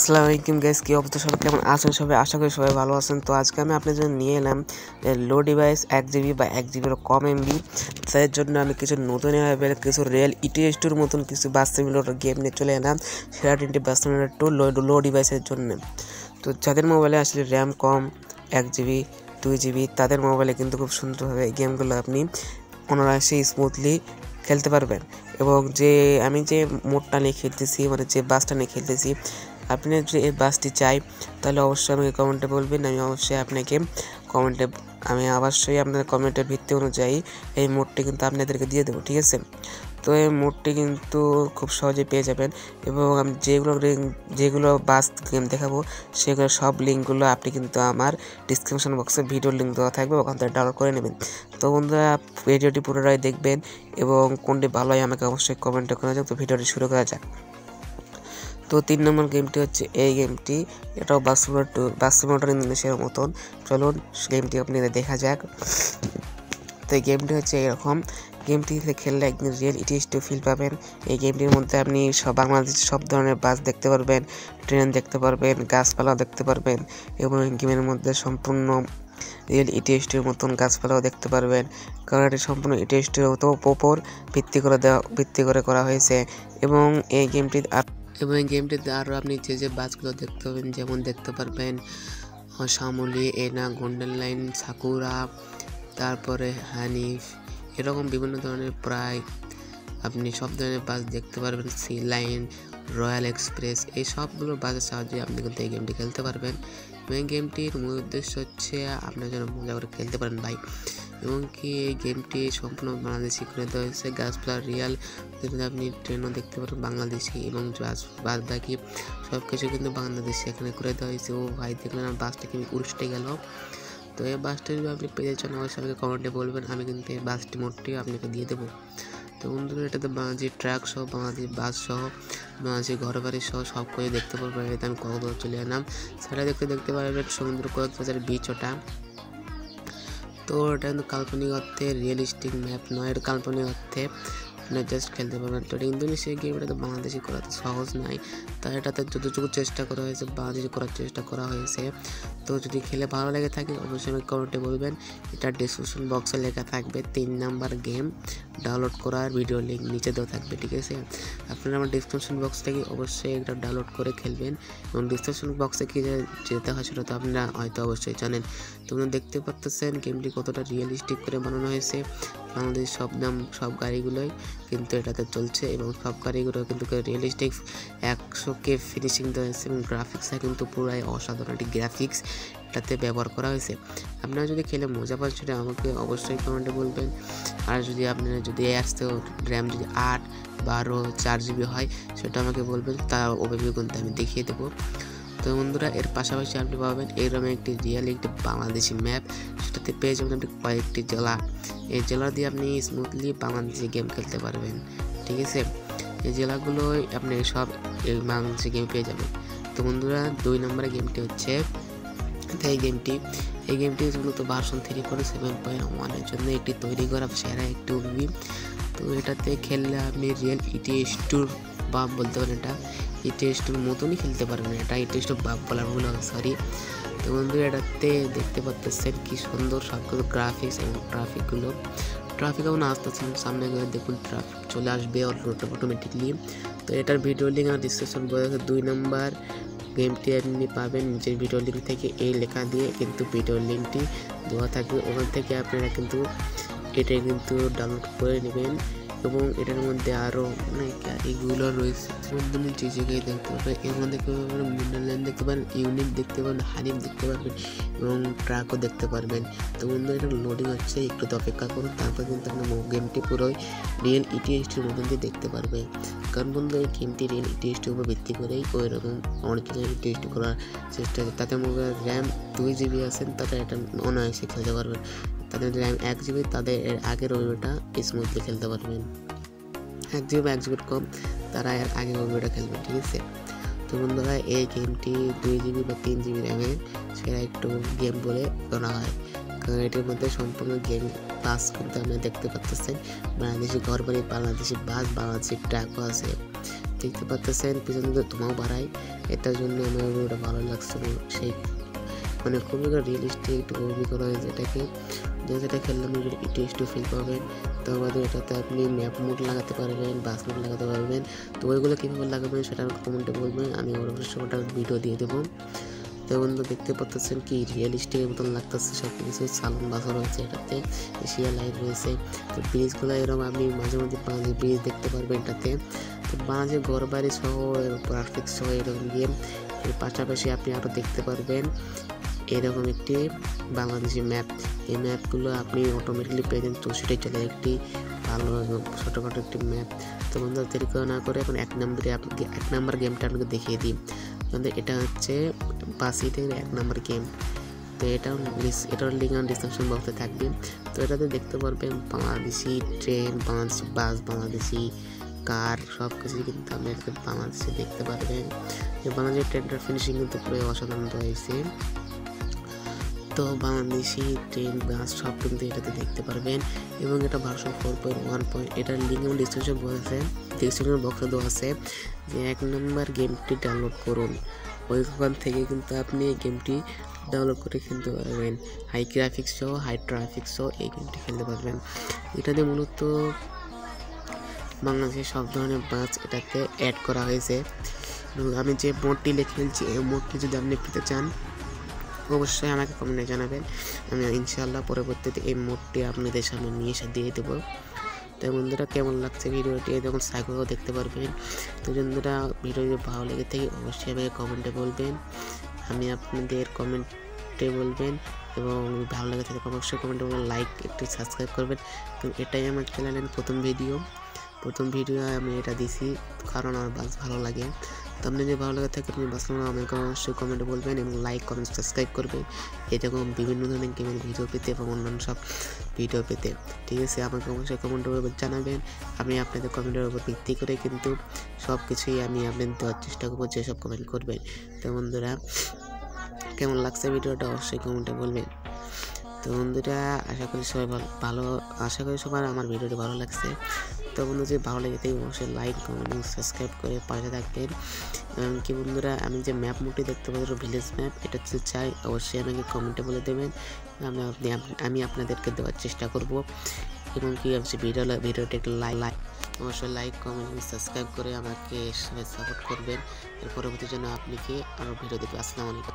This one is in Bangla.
আসসালামু আলাইকুম গাইস, কি অবস্থা? সবাই কেমন আছেন? সবাই আশা করি সবাই ভালো আছেন। তো আজকে আমি আপনাদের জন্য নিয়ে এলাম লো ডিভাইস 1 GB বা 1 GB কম এমবি। তার জন্য আমি কিছু নতুন কিছু রিয়েল ইটিএস2 মতন কিছু বাস সিমুলেটর গেম নিয়ে চলে এলাম। সেরা 20 বাস সিমুলেটর 2 লো ডিভাইসের জন্য। তো যাদের মোবাইলে আসলে র্যাম কম 1 GB 2 GB তাদের মোবাইলে কিন্তু খুব সুন্দরভাবে এই গেমগুলো আপনি অনায়াসে স্মুথলি খেলতে পারবেন। এবং আমি যে মোডটা নিয়ে খেলতেছি, মানে যে বাসটা নিয়ে খেলতেছি, আপনি যদি এই বাসটি চাই তাহলে অবশ্যই আমাকে কমেন্টে বলবেন। আমি অবশ্যই আপনাদের কমেন্টের ভিত্তি অনুযায়ী এই মোডটি কিন্তু আপনাদেরকে দিয়ে দেবো, ঠিক আছে? তো এই মোডটি কিন্তু খুব সহজে পেয়ে যাবেন। এবং আমি যেগুলো বাস গেম দেখাবো সেগুলো সব লিঙ্কগুলো আপনি কিন্তু আমার ডিসক্রিপশন বক্সে ভিডিও লিঙ্ক দেওয়া থাকবে, ওখান থেকে ডাউনলোড করে নেবেন। তো বন্ধুরা, ভিডিওটি পুরোটাই দেখবেন এবং কোনটি ভালো হয় আমাকে অবশ্যই কমেন্টে করে যাক। তো ভিডিওটি শুরু করা যাক। তো 3 নম্বর গেমটি হচ্ছে এই গেমটি। এটাও বাস সিমুলেটর ইন্দোনেশিয়ার মতন। চলুন গেমটি আপনাদের দেখা যাক। তো এই গেমটি হচ্ছে এরকম। গেমটি খেললে একদিন রিয়েল ইটিএস2 ফিল পাবেন। এই গেমটির মধ্যে আপনি বাংলাদেশের সব ধরনের বাস দেখতে পারবেন, ট্রেন দেখতে পারবেন, গাছপালা দেখতে পারবেন এবং গেমের মধ্যে সম্পূর্ণ রিয়েল ইটিএস2 মতন গাছপালাও দেখতে পারবেন, কারণ এটি সম্পূর্ণ ইটিএস2 এর উপর ভিত্তি করে করা হয়েছে। এবং এই গেমটিতে আরও আপনি যে বাসগুলো দেখতে পাবেন, যেমন দেখতে পারবেন শ্যামলী, এনা, গোল্ডেন লাইন, সাকুরা, তারপরে হানিফ, এরকম বিভিন্ন ধরনের প্রায় আপনি সব ধরনের বাস দেখতে পারবেন। সি লাইন, রয়্যাল এক্সপ্রেস, এই সবগুলো বাসের সাহায্যে আপনি কিন্তু এই গেমটি খেলতে পারবেন। এবং এই গেমটির মূল উদ্দেশ্য হচ্ছে আপনার জন্য মজা করে খেলতে পারেন ভাই। এবং কি এই গেমটি সম্পূর্ণ বাংলাদেশি করে দেওয়া হয়েছে। গাছপালা রিয়াল কিন্তু আপনি ট্রেনও দেখতে পারেন বাংলাদেশি, এবং বাদ বাকি সব কিছু কিন্তু বাংলাদেশি এখানে করে দেওয়া হয়েছে। ও ভাই, দেখলেন বাসটা কি উল্টে গেল। তো এই বাসটি যদি আপনি পেয়ে যাচ্ছেন অবশ্যই আমাকে কমেন্টে বলবেন, আমি কিন্তু এই বাসটি মোডটি আপনাকে দিয়ে দেবো। তো বন্ধুরা, এটাতে বাংলাদেশি ট্রাক সহ, বাংলাদেশি বাস সহ, বাংলাদেশি ঘর বাড়ি সহ সব কিছু দেখতে পারবেন। এতে আমি কক্সবাজার চলে এলাম। সেটা দেখতে পারবেন সমুদ্র কক্সবাজার বিচ। ওটা তো এটা কিন্তু কাল্পনিক অর্থে রিয়েলিস্টিক ম্যাপ নয়, এটা কাল্পনিক অর্থে আপনি জাস্ট খেলতে পারবেন। তো এটা ইন্দোনেশিয়া গেম, এটা তো বাংলাদেশি করা তো সহজ নয়, তাই এটাতে যতটুকু চেষ্টা করা হয়েছে বাংলাদেশি করার চেষ্টা করা হয়েছে। তো যদি খেলে ভালো লেগে থাকে অবশ্যই আমি কমেন্টে বলবেন। এটা ডিসক্রিপশন বক্সে লেখা থাকবে 3 নাম্বার গেম ডাউনলোড করার ভিডিও লিঙ্ক নিচে দেওয়া থাকবে, ঠিক আছে? আপনারা আমার ডিসক্রিপশন বক্স থেকে অবশ্যই এটা ডাউনলোড করে খেলবেন। এবং ডিসক্রিপশন বক্সে কি যেতে হয় সেটা তো আপনারা হয়তো অবশ্যই জানেন। তোমরা দেখতে পাচ্ছেন গেমটি কতটা রিয়েলিস্টিক করে বানানো হয়েছে। বাংলাদেশ সব গাড়িগুলোই কিন্তু এটাতে চলছে, এবং সব গাড়িগুলো কিন্তু রিয়েলিস্টিক 100K ফিনিশিং দেওয়া হয়েছে। এবং গ্রাফিক্সটা কিন্তু পুরাই অসাধারণ একটি গ্রাফিক্স এটাতে ব্যবহার করা হয়েছে। আপনারা যদি খেলে মজা পান সেটা আমাকে অবশ্যই কমেন্টে বলবেন। আর যদি আপনারা আসতে র্যাম যদি 8, 12, 4 GB হয় সেটা আমাকে বলবেন, তার ওভাবে কিন্তু আমি দেখিয়ে দেবো। তো বন্ধুরা, এর পাশাপাশি আপনি পাবেন এরকম একটি একটি বাংলাদেশি ম্যাপ, সেটাতে পেয়ে যাবেন আপনি কয়েকটি জেলা। এই জেলা দিয়ে আপনি স্মুথলি বাংলাদেশি গেম খেলতে পারবেন, ঠিক আছে? এই জেলাগুলোই আপনি সব এই বাংলাদেশি গেম পেয়ে যাবেন। তো বন্ধুরা, 2 নম্বরের গেমটি হচ্ছে এই গেমটি মূলত ভার্সন 3.7.1 এর জন্য একটি তৈরি করা সেরা একটি মুভি। তো এটাতে খেললে আপনি রিয়েল ইটিএস2 বাপ বলতে পারেন, এটা ইটিএস2 মতনই খেলতে পারবেন। এটা ইটিএস2 বাপ বলার ভুল হবে, সরি। তো বন্ধুরা, এটাতে দেখতে পাচ্ছেন কি সুন্দর সবগুলো গ্রাফিক্স এবং ট্রাফিক এখন আসতেছেন সামনে গেলে দেখুন ট্রাফিক চলে আসবে অটোমেটিকলি। তো এটার ভিডিও লিঙ্ক আর ডিসক্রিপশন বক্সে 2 নম্বর গেমটি আপনি পাবেন নিচের ভিডিও লিঙ্ক থেকে। এই লেখা দিয়ে কিন্তু ভিডিও লিঙ্কটি দেওয়া থাকবে, ওখান থেকে আপনারা কিন্তু এটা কিন্তু ডাউনলোড করে নেবেন। এবং এটার মধ্যে আরও অনেক গাড়িগুলো রয়েছে, যে জায়গায় দেখতে পাবেন। এর মধ্যে দেখতে পাবেন গোল্ডেন লাইন দেখতে পাবেন, ইউনিক দেখতে পাবেন, হানিফ দেখতে পারবেন এবং ট্রাকও দেখতে পারবেন। তো বন্ধু, এটা লোডিং হচ্ছে, একটু তো অপেক্ষা করুন, তারপর কিন্তু আপনার গেমটি পুরোই রিয়েল ইটিএস2 মতন দিয়ে দেখতে পারবে। কারণ বন্ধু, এই গেমটি রিয়েল ইটিএস2 উপর ভিত্তি করেই ওই রকম অরিজিনাল ইটিএস2 করার চেষ্টা আছে। তাতে মোবাইল র্যাম 2 GB আছেন, তারা এটা অনায়াসে খেলতে পারবেন। তাদের র্যাম 1 GB, তাদের এর আগের ওইটা স্মুথলি খেলতে পারবেন। 1 GB বা 1 GB কম, তারা এর আগে ওইটা খেলবেন, ঠিক আছে? তো বন্ধুরা, এই গেমটি 2 GB বা 3 GB র্যামে সেরা একটু গেম বলে ধরা হয়, কারণ এটির মধ্যে সম্পূর্ণ গেম বাস কিন্তু আপনি দেখতে পাচ্ছেন। বাংলাদেশি ঘর বাড়ি, বাংলাদেশি বাস, বাংলাদেশি ট্রাকও আছে। দেখতে পাচ্ছেন পিছনে ধোঁয়াও বাড়ায়, এটার জন্য আমার ভিডিওটা ভালো লাগছিল। সেই মানে খুবই রিয়েলিস্টিক একটু মুভি করা হয়েছে এটাকে, যেটা খেললে আপনি একটু ফিল পাবেন। তো আমাদের এটাতে আপনি ম্যাপ মোড লাগাতে পারবেন, বাস মোড লাগাতে পারবেন। তো ওইগুলো কীভাবে লাগাবেন সেটা কমেন্টে বলবেন, আমি অবশ্যই ওটা ভিডিও দিয়ে দেবো। তো বন্ধু দেখতে পাচ্ছেন কি রিয়েলিস্টিকের মতন লাগতেছে, সব কিছু সালন বাসা রয়েছে এটাতে, এশিয়া লাইট রয়েছে। তো ব্রিজগুলো এরকম আপনি মাঝে মধ্যে বাংলাদেশ ব্রিজ দেখতে পারবেন এটাতে। তো বাংলাদেশের ঘর বাড়ি সহ ট্রাফিক সহ এরকম গেম, এর পাশাপাশি আপনি আরও দেখতে পারবেন এরকম একটি বাংলাদেশি ম্যাপ। এই ম্যাপগুলো আপনি অটোমেটিকলি পেয়ে যান 64 চলে, একটি ভালো ছোটোখাটো একটি ম্যাপ। তো বন্ধু দেরি না করে এখন এক নাম্বার গেমটা আপনাকে দেখিয়ে দিই। এটা হচ্ছে বাসিটের 1 নম্বর গেম। তো এটার লিঙ্ক আমার ডিসক্রিপশন বক্সে থাকবে। তো এটাতে দেখতে পারবেন বাংলাদেশি ট্রেন, বাংলাদেশি বাস, বাংলাদেশি কার, সব কিছুই কিন্তু আপনি বাংলাদেশে দেখতে পারবেন। বাংলাদেশের ট্রেনটার ফিনিশিং কিন্তু পুরো অসাধারণ হয়েছে। তো বাংলাদেশি ট্রেন, বাস সব কিন্তু এটাতে দেখতে পারবেন এবং এটা ভার্সন 4.1. এটার লিঙ্ক এবং ডিসক্রিপশন বক্সে দেওয়া আছে যে 1 নম্বর গেমটি ডাউনলোড করুন। ওইখান থেকে কিন্তু আপনি এই গেমটি ডাউনলোড করে খেলতে পারবেন। হাই গ্রাফিক্স সহ, হাই ট্রাফিক সহ এই গেমটি খেলতে পারবেন। এটাতে মূলত বাংলাদেশের সব ধরনের বাস এটাতে অ্যাড করা হয়েছে। আমি যে মোডটি খেলছি এই মোডটি যদি আপনি পেতে চান অবশ্যই আমাকে কমেন্টে জানাবেন, আমি ইনশাআল্লাহ পরবর্তীতে এই মোডটি আপনাদের সামনে নিয়ে এসে দিয়ে দেবো। তো বন্ধুরা কেমন লাগছে ভিডিওটি, যখন সাইকেলও দেখতে পারবেন। তো বন্ধুরা ভিডিও যদি ভালো লেগে থাকে অবশ্যই আমাকে কমেন্টে বলবেন, আমি আপনাদের কমেন্টে বলবেন এবং ভালো লাগে থাকে অবশ্যই কমেন্টে বলবেন, লাইক একটু সাবস্ক্রাইব করবেন। তো এটাই আমার চ্যানেলের প্রথম ভিডিও আমি এটা দিছি কারণ আমার বাস ভালো লাগে। তো আপনি যদি ভালো লাগে থাকে আপনি বাসলাম আমাকে অবশ্যই কমেন্টে বলবেন এবং লাইক কমেন্ট সাবস্ক্রাইব করবেন এরকম বিভিন্ন ধরনের গেমের ভিডিও পেতে এবং অন্যান্য সব ভিডিও পেতে। ঠিক আছে, আমাকে অবশ্যই কমেন্টের উপর জানাবেন, আমি আপনাদের কমেন্টের উপর ভিত্তি করে কিন্তু সব কিছুই আমি আপনাদের দেওয়ার চেষ্টা করবো যেসব কমেন্ট করবেন। তো বন্ধুরা কেমন লাগছে ভিডিওটা অবশ্যই কমেন্টে বলবেন। তো বন্ধুরা আশা করি সবার আমার ভিডিওটি ভালো লাগছে। তো বন্ধু যদি ভালো লেগে থাকে অবশ্যই লাইক কমেন্ট এবং সাবস্ক্রাইব করে পাশে থাকবেন। এমনকি বন্ধুরা আমি যে ম্যাপ মোডটি দেখতে পাচ্ছি ভিলেজ ম্যাপ, এটা যদি চাই অবশ্যই আমাকে কমেন্টে বলে দেবেন, আমি আপনাদেরকে দেওয়ার চেষ্টা করব। এবং কি ভিডিওটি একটু অবশ্যই লাইক কমেন্ট এবং সাবস্ক্রাইব করে আমাকে সাপোর্ট করবেন। এর পরবর্তী জন্য আপনি কি আরও ভিডিও দেখবেন। আসসালামু আলাইকুম।